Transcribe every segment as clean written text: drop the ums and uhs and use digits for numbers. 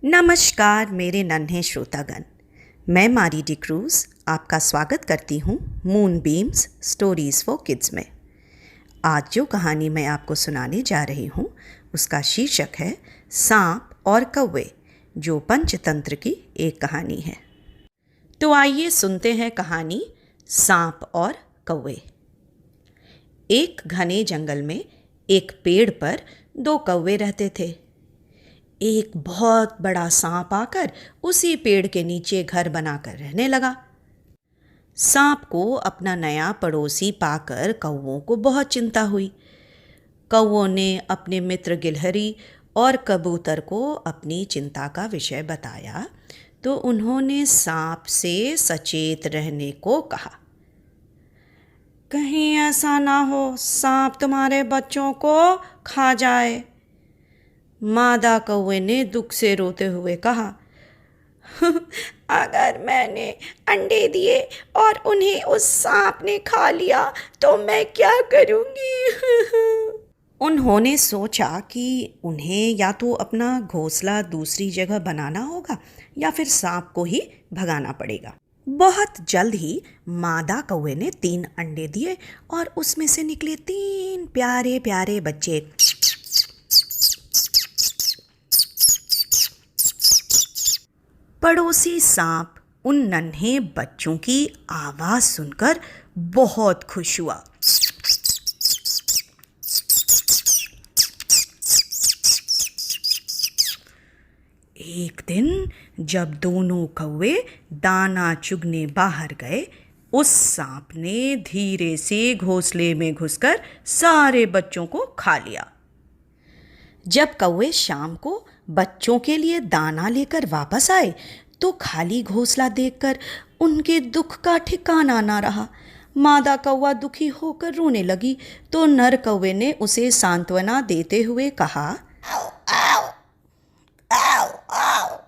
नमस्कार मेरे नन्हे श्रोतागण। मैं मारी डिक्रूज़ आपका स्वागत करती हूँ moon beams stories for kids में। आज जो कहानी मैं आपको सुनाने जा रही हूँ उसका शीर्षक है सांप और कौवे, जो पंचतंत्र की एक कहानी है। तो आइए सुनते हैं कहानी सांप और कौवे। एक घने जंगल में एक पेड़ पर दो कौवे रहते थे। एक बहुत बड़ा सांप आकर उसी पेड़ के नीचे घर बनाकर रहने लगा। सांप को अपना नया पड़ोसी पाकर कौवों को बहुत चिंता हुई। कौवों ने अपने मित्र गिलहरी और कबूतर को अपनी चिंता का विषय बताया तो उन्होंने सांप से सचेत रहने को कहा। कहीं ऐसा ना हो सांप तुम्हारे बच्चों को खा जाए। मादा कौवे ने दुख से रोते हुए कहा, अगर मैंने अंडे दिए और उन्हें उस सांप ने खा लिया तो मैं क्या करूंगी? उन्होंने सोचा कि उन्हें या तो अपना घोंसला दूसरी जगह बनाना होगा या फिर सांप को ही भगाना पड़ेगा। बहुत जल्द ही मादा कौवे ने 3 अंडे दिए और उसमें से निकले 3 प्यारे प्यारे बच्चे। पड़ोसी सांप उन नन्हे बच्चों की आवाज सुनकर बहुत खुश हुआ। एक दिन जब दोनों कौवे दाना चुगने बाहर गए, उस सांप ने धीरे से घोंसले में घुसकर सारे बच्चों को खा लिया। जब कौवे शाम को बच्चों के लिए दाना लेकर वापस आए तो खाली घोंसला देखकर उनके दुख का ठिकाना ना रहा। मादा कौवा दुखी होकर रोने लगी तो नर कौवे ने उसे सांत्वना देते हुए कहा, आओ, आओ, आओ, आओ,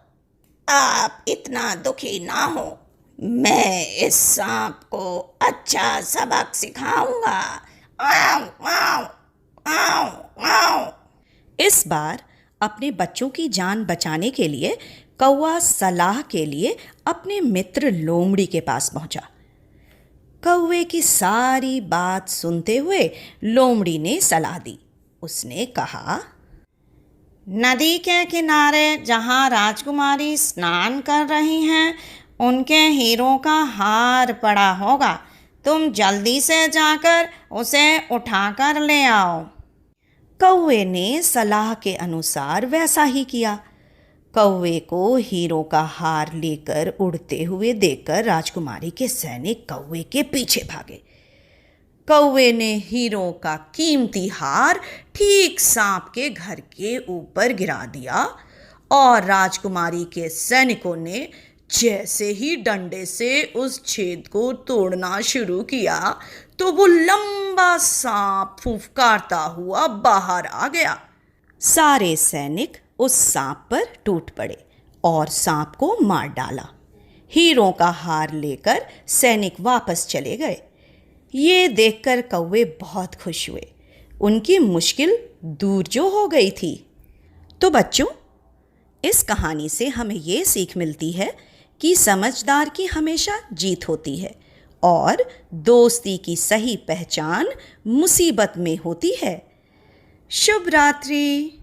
आप इतना दुखी ना हो, मैं इस सांप को अच्छा सबक सिखाऊंगा। आओ, आओ, आओ, आओ। इस बार अपने बच्चों की जान बचाने के लिए कौवा सलाह के लिए अपने मित्र लोमड़ी के पास पहुंचा। कौवे की सारी बात सुनते हुए लोमड़ी ने सलाह दी। उसने कहा, नदी के किनारे जहां राजकुमारी स्नान कर रही हैं उनके हीरों का हार पड़ा होगा। तुम जल्दी से जाकर उसे उठाकर ले आओ। कौवे ने सलाह के अनुसार वैसा ही किया। कौवे को हीरो का हार लेकर उड़ते हुए देखकर राजकुमारी के सैनिक कौवे के पीछे भागे। कौवे ने हीरो का कीमती हार ठीक सांप के घर के ऊपर गिरा दिया और राजकुमारी के सैनिकों ने जैसे ही डंडे से उस छेद को तोड़ना शुरू किया तो वो लंबा सांप फुफकारता हुआ बाहर आ गया। सारे सैनिक उस सांप पर टूट पड़े और सांप को मार डाला। हीरों का हार लेकर सैनिक वापस चले गए। ये देखकर कौवे बहुत खुश हुए। उनकी मुश्किल दूर जो हो गई थी। तो बच्चों, इस कहानी से हमें ये सीख मिलती है कि समझदार की हमेशा जीत होती है और दोस्ती की सही पहचान मुसीबत में होती है। शुभ रात्रि।